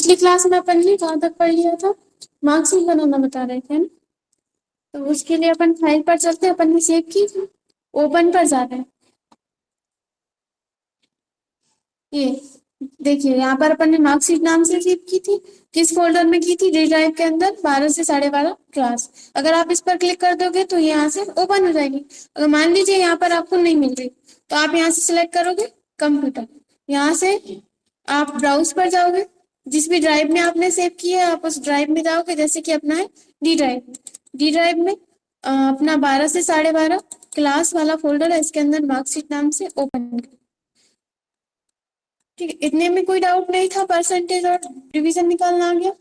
पिछली क्लास में अपन ने कहाँ तक पढ़ लिया था, मार्कशीट बनाना बता रहे थे ना। तो उसके लिए अपन फाइल पर चलते हैं, अपन ने सेव की थी, ओपन पर जा रहे हैं। ये देखिए यहाँ पर अपन ने मार्कशीट नाम से सेव की थी, किस फोल्डर में की थी, डी ड्राइव के अंदर 12 से 12:30 क्लास। अगर आप इस पर क्लिक कर दोगे तो यहाँ से ओपन हो जाएगी। अगर मान लीजिए यहाँ पर आपको नहीं मिल रही तो आप यहाँ से सिलेक्ट करोगे कंप्यूटर, यहाँ से आप ब्राउज पर जाओगे, जिस भी ड्राइव में आपने सेव किया है आप उस ड्राइव में जाओगे। जैसे कि अपना है डी ड्राइव में, डी ड्राइव में अपना 12 से 12:30 क्लास वाला फोल्डर है, इसके अंदर मार्कशीट नाम से ओपन। ठीक है, इतने में कोई डाउट नहीं था, परसेंटेज और डिवीजन निकालना आ गया?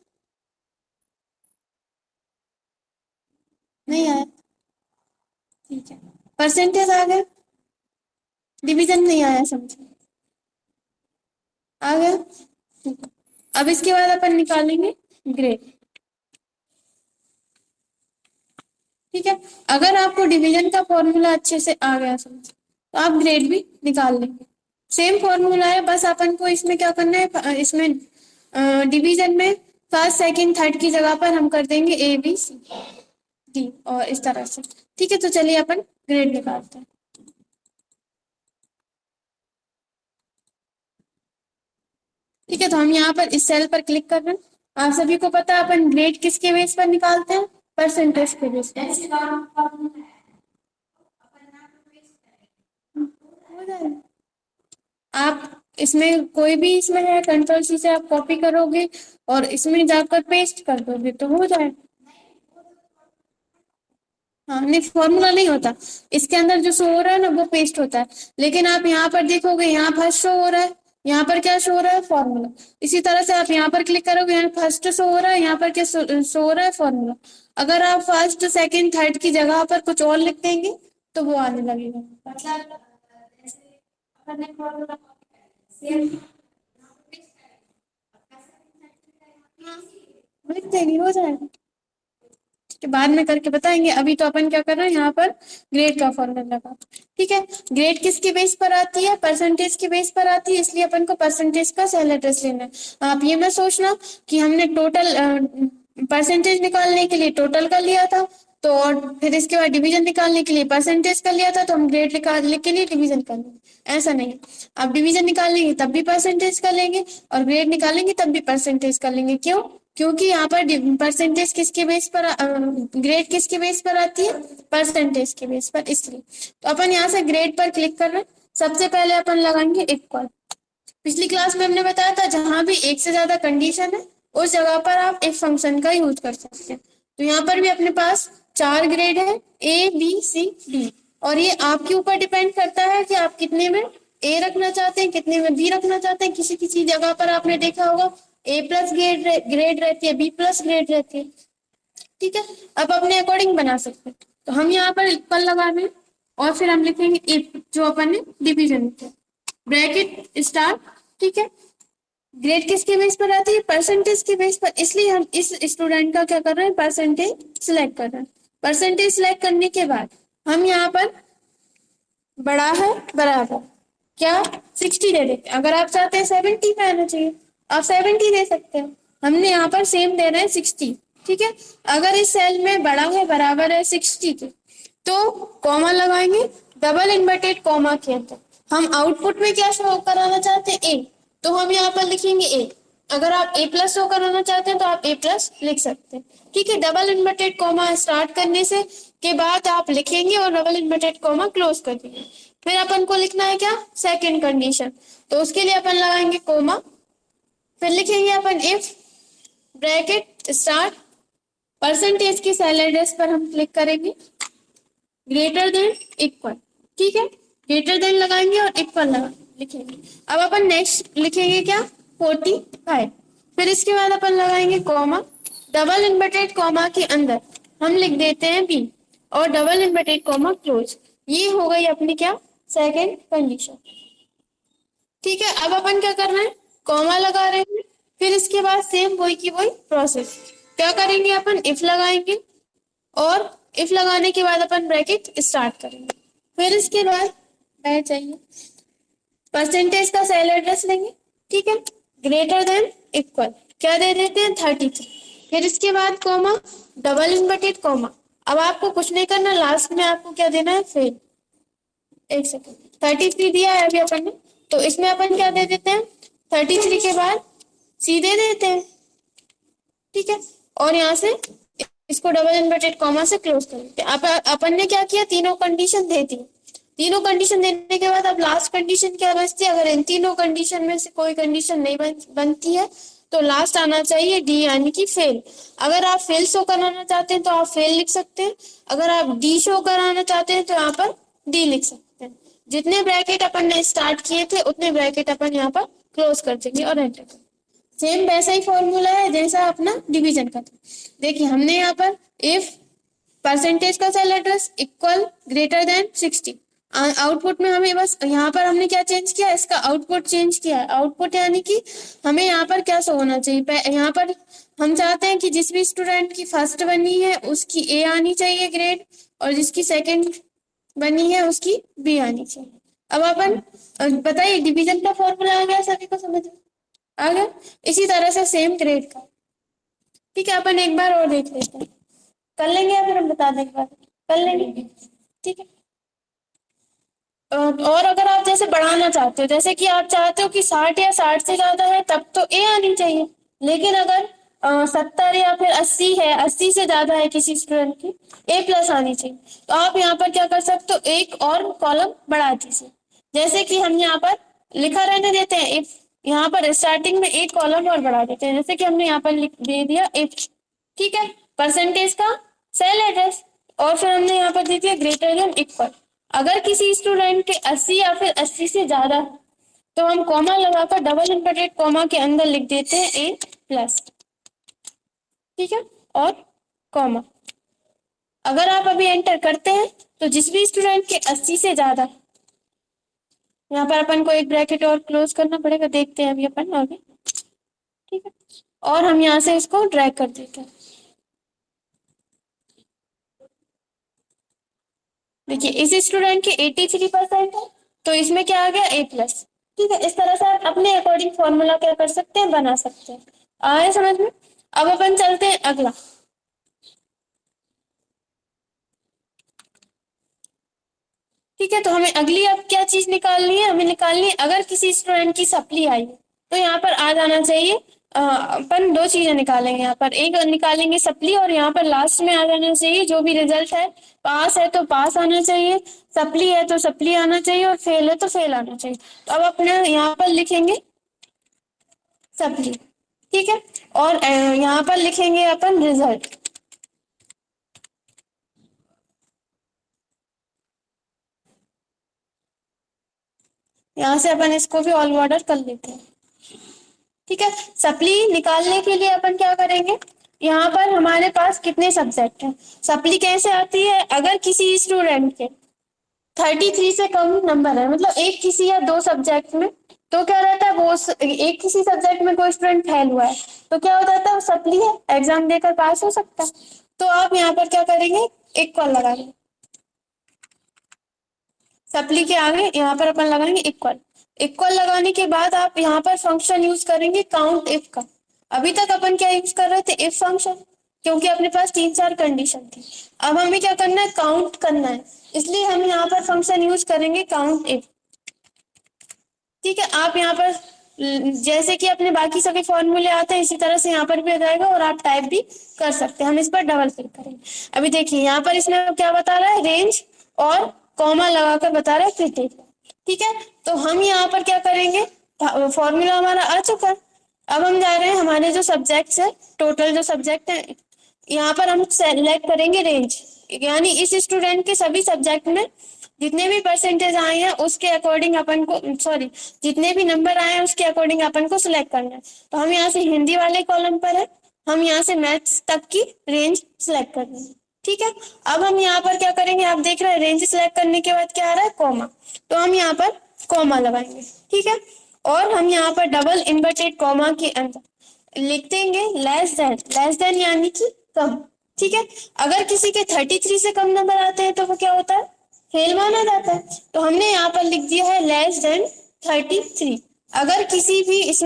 नहीं आया? ठीक है, परसेंटेज आ गया, डिवीजन नहीं आया, समझ आ गया? ठीक है। अब इसके बाद अपन निकालेंगे ग्रेड। ठीक है, अगर आपको डिवीजन का फॉर्मूला अच्छे से आ गया समझ तो आप ग्रेड भी निकाल लेंगे। सेम फॉर्मूला है, बस अपन को इसमें क्या करना है, इसमें डिवीजन में फर्स्ट सेकंड थर्ड की जगह पर हम कर देंगे ए बी सी डी और इस तरह से। ठीक है, तो चलिए अपन ग्रेड निकालते हैं। ठीक है, तो हम यहाँ पर इस सेल पर क्लिक कर रहे हैं। आप सभी को पता है अपन ग्रेड किसके बेस पर निकालते हैं, परसेंटेज के बेस पर। आप इसमें कोई भी इसमें है, कंट्रोल सी से आप कॉपी करोगे और इसमें जाकर पेस्ट कर दोगे तो हो जाए। हाँ नहीं, फॉर्मूला नहीं होता, इसके अंदर जो शो हो रहा है ना वो पेस्ट होता है। लेकिन आप यहाँ पर देखोगे, यहाँ फर्स्ट शो हो रहा है, यहाँ पर क्या शो हो रहा है, फॉर्मूला। इसी तरह से आप यहाँ पर क्लिक करोगे, यहाँ फर्स्ट शो हो रहा है, यहाँ पर क्या शो हो रहा है, फॉर्मूला। अगर आप फर्स्ट सेकंड थर्ड की जगह पर कुछ और लिख देंगे तो वो आने लगेगा। लिख देंगे, हो जाएगा। के बाद में करके बताएंगे, अभी तो अपन क्या कर रहे हैं, यहाँ पर ग्रेड का फॉर्मूला लगा। ठीक है, ग्रेड किसके बेस पर आती है, परसेंटेज के बेस पर आती है, इसलिए अपन को परसेंटेज का सेल एड्रेस लेना है। आप ये मत सोचना कि हमने टोटल परसेंटेज निकालने के लिए टोटल कर लिया था तो, और फिर इसके बाद डिवीजन निकालने के लिए परसेंटेज कर लिया था तो हम ग्रेड निकालने के लिए डिवीजन कर लेंगे, ऐसा नहीं। आप डिवीजन निकालेंगे तब भी परसेंटेज कर लेंगे और ग्रेड निकालेंगे तब भी परसेंटेज कर लेंगे। क्यों? क्योंकि यहाँ पर परसेंटेज किसके बेस पर, ग्रेड किसके बेस पर आती है, परसेंटेज के बेस पर, इसलिए। तो अपन यहाँ से ग्रेड पर क्लिक कर रहे हैं। सबसे पहले अपन लगाएंगे इक्वल। पिछली क्लास में हमने बताया था जहां भी एक से ज्यादा कंडीशन है उस जगह पर आप एक फंक्शन का यूज कर सकते हैं। तो यहाँ पर भी अपने पास 4 ग्रेड है, ए बी सी डी, और ये आपके ऊपर डिपेंड करता है कि आप कितने में ए रखना चाहते हैं, कितने में बी रखना चाहते हैं। किसी किसी जगह पर आपने देखा होगा ए प्लस ग्रेड रहती है, बी प्लस ग्रेड रहती है। ठीक है, अब अपने अकॉर्डिंग बना सकते हैं। तो हम यहाँ पर इक्वल लगा दें और फिर हम लिखेंगे इफ, जो अपन ने डिवीजन किया, ब्रैकेट स्टार्ट। ठीक है, ग्रेड किसके बेस पर आती है, परसेंटेज के बेस पर, इसलिए हम इस स्टूडेंट का क्या कर रहे हैं, परसेंटेज सिलेक्ट कर रहे हैं। परसेंटेज सिलेक्ट करने के बाद हम यहाँ पर बड़ा है बराबर क्या 60 दे देते हैं। अगर आप चाहते हैं 70 पे आना चाहिए आप 70 दे सकते हैं, हमने यहाँ पर सेम दे रहे हैं 60। ठीक है, अगर इस सेल में बड़ा है बराबर है 60 के तो कॉमा लगाएंगे, डबल इन्वर्टेड कॉमा के अंदर हम आउटपुट में क्या शो कराना चाहते हैं, ए, तो हम यहाँ पर लिखेंगे ए। अगर आप ए प्लस शो कराना चाहते हैं तो आप ए प्लस लिख सकते हैं। ठीक है, डबल इन्वर्टेड कॉमा स्टार्ट करने से के बाद आप लिखेंगे और डबल इन्वर्टेड कॉमा क्लोज कर देंगे। फिर अपन को लिखना है क्या, सेकंड कंडीशन, तो उसके लिए अपन लगाएंगे कोमा, फिर लिखेंगे अपन इफ ब्रैकेट स्टार्ट, परसेंटेज की सेल एड्रेस पर हम क्लिक करेंगे, ग्रेटर देन इक्वल। ठीक है, ग्रेटर देन लगाएंगे और इक्वल लिखेंगे। अब अपन नेक्स्ट लिखेंगे क्या, 45। फिर इसके बाद अपन लगाएंगे कॉमा, डबल इन्वर्टेड कॉमा के अंदर हम लिख देते हैं बी और डबल इन्वर्टेड कॉमा क्लोज। ये हो गई अपनी क्या, सेकेंड कंडीशन। ठीक है, अब अपन क्या करना है, कॉमा लगा रहे हैं, फिर इसके बाद सेम वही की वही प्रोसेस क्या करेंगे, अपन इफ लगाएंगे और इफ लगाने के बाद अपन ब्रैकेट स्टार्ट करेंगे। फिर इसके बाद बैठ चाहिए, परसेंटेज का सेल एड्रेस लेंगे। ठीक है, ग्रेटर देन इक्वल, क्या दे देते हैं 33। फिर इसके बाद कॉमा, डबल इन्वर्टेड कॉमा। अब आपको कुछ नहीं करना, लास्ट में आपको क्या देना है फेल। एक सेकेंड, 33 दिया है अभी अपन ने, तो इसमें अपन क्या दे देते हैं 33 के बाद सी दे देते हैं, ठीक है। और यहाँ से इसको डबल इन्वर्टेड कॉमा से क्लोज कर देते हैं। अपन ने क्या किया, तीनों कंडीशन दे दी। तीनों कंडीशन देने के बाद अब लास्ट कंडीशन क्या बचती है, अगर इन तीनों कंडीशन में से कोई कंडीशन नहीं बनती है तो लास्ट आना चाहिए डी यानी कि फेल। अगर आप फेल शो कराना चाहते हैं तो आप फेल लिख सकते हैं, अगर आप डी शो कराना चाहते हैं तो यहाँ पर डी लिख सकते हैं। जितने ब्रैकेट अपन ने स्टार्ट किए थे उतने ब्रैकेट अपन यहाँ पर क्लोज कर देंगे और एंटर कर। सेम वैसा ही फॉर्मूला है जैसा अपना डिवीजन का था। देखिए हमने यहाँ पर इफ परसेंटेज का cell address equal greater than 60, output में हमें बस यहाँ पर हमने क्या चेंज किया, इसका आउटपुट चेंज किया है। आउटपुट यानी कि हमें यहाँ पर क्या शो होना चाहिए, यहाँ पर हम चाहते हैं कि जिस भी स्टूडेंट की फर्स्ट बनी है उसकी ए आनी चाहिए ग्रेड, और जिसकी सेकंड बनी है उसकी बी आनी चाहिए। अब अपन बताइए डिवीजन का फॉर्मूला आ गया, सभी को समझ में आ गया। इसी तरह से सेम ग्रेड का, ठीक है। अपन एक बार और देख लेते हैं, कर लेंगे या फिर हम बता दें, कर लेंगे, ठीक है। और अगर आप जैसे बढ़ाना चाहते हो, जैसे कि आप चाहते हो कि 60 या 60 से ज्यादा है तब तो ए आनी चाहिए, लेकिन अगर 70 या फिर 80 है, 80 से ज्यादा है किसी स्टूडेंट की, ए प्लस आनी चाहिए। तो आप यहाँ पर क्या कर सकते हो, एक और कॉलम बढ़ा दीजिए। जैसे कि हम यहाँ पर लिखा रहने देते हैं इफ, यहाँ पर स्टार्टिंग में एक कॉलम और बढ़ा देते हैं, जैसे कि हमने यहाँ पर लिख दे दिया इफ, ठीक है, परसेंटेज का सेल एड्रेस, और फिर हमने यहाँ पर दे दिया ग्रेटर देन इक्वल। अगर किसी स्टूडेंट के 80 या फिर 80 से ज्यादा है तो हम कॉमा लगाकर डबल इन्वर्टेड कॉमा के अंदर लिख देते हैं ए प्लस, ठीक है, और कॉमा। अगर आप अभी एंटर करते हैं तो जिस भी स्टूडेंट के 80 से ज्यादा, यहाँ पर अपन को एक ब्रैकेट और क्लोज करना पड़ेगा, देखते हैं अभी अपन आगे, ठीक है। और हम यहाँ से इसको ड्रैग कर देते हैं। देखिए इस स्टूडेंट के 83% है तो इसमें क्या आ गया ए प्लस, ठीक है। इस तरह से आप अपने अकॉर्डिंग फॉर्मूला क्या कर सकते हैं, बना सकते हैं। आए समझ में। अब अपन चलते हैं अगला, ठीक है। तो हमें अगली अब क्या चीज निकालनी है, हमें निकालनी है अगर किसी स्टूडेंट की सप्ली आई है तो यहाँ पर आ जाना चाहिए। अपन दो चीजें निकालेंगे, यहाँ पर एक निकालेंगे सप्ली, और यहाँ पर लास्ट में आ जाना चाहिए जो भी रिजल्ट है, पास है तो पास आना चाहिए, सप्ली है तो सप्ली आना चाहिए, और फेल है तो फेल आना चाहिए। तो अब अपने यहाँ पर लिखेंगे सप्ली, ठीक है, और यहाँ पर लिखेंगे अपन रिजल्ट। यहाँ से अपन इसको भी ऑल बॉर्डर कर लेते हैं, ठीक है। सप्ली निकालने के लिए अपन क्या करेंगे, यहाँ पर हमारे पास कितने सब्जेक्ट हैं, सप्ली कैसे आती है, अगर किसी स्टूडेंट के 33 से कम नंबर है, मतलब एक किसी या दो सब्जेक्ट में, तो क्या रहता है वो एक किसी सब्जेक्ट में कोई स्टूडेंट फेल हुआ है तो क्या हो जाता है, वो सप्ली है, एग्जाम देकर पास हो सकता है। तो आप यहाँ पर क्या करेंगे, इक्वल लगाएंगे, सप्ली के आगे यहाँ पर अपन लगाएंगे इक्वल। इक्वल लगाने के बाद आप यहाँ पर फंक्शन यूज करेंगे काउंट इफ का। अभी तक अपन क्या यूज कर रहे थे, इफ फंक्शन, क्योंकि अपने पास 3-4 कंडीशन थी। अब हमें क्या करना है, काउंट करना है, इसलिए हम यहाँ पर फंक्शन यूज करेंगे काउंट इफ, ठीक है। आप यहाँ पर जैसे कि अपने बाकी सभी फॉर्मूले आते हैं इसी तरह से यहाँ पर भी आ जाएगा, और आप टाइप भी कर सकते हैं। हम इस पर डबल क्लिक करेंगे। अभी देखिए यहाँ पर इसमें क्या बता रहा है, रेंज और कॉमा लगाकर बता रहा है क्रिटिकल, ठीक है। तो हम यहाँ पर क्या करेंगे, फॉर्मूला हमारा आ चुका है। अब हम जा रहे हैं हमारे जो सब्जेक्ट है, टोटल जो सब्जेक्ट है, यहाँ पर हम सेलेक्ट करेंगे रेंज, यानी इस स्टूडेंट के सभी सब्जेक्ट में जितने भी परसेंटेज आए हैं उसके अकॉर्डिंग अपन को, सॉरी, जितने भी नंबर आए हैं उसके अकॉर्डिंग अपन को सिलेक्ट करना है। तो हम यहाँ से हिंदी वाले कॉलम पर है, हम यहाँ से मैथ्स तक की रेंज सिलेक्ट कर देंगे, ठीक है। अब हम यहाँ पर क्या करेंगे, आप देख रहे हैं रेंज सिलेक्ट करने के बाद क्या आ रहा है, कॉमा, तो हम यहाँ पर कॉमा लगाएंगे, ठीक है। और हम यहाँ पर डबल इन्वर्टेड कॉमा के अंदर लिख देंगे लेस देन यानी कि कम, ठीक है। अगर किसी के 33 से कम नंबर आते हैं तो वो क्या होता है, फेल माना जाता है। तो हमने यहाँ पर लिख दिया है लेस देन 33। अगर किसी भी इसमें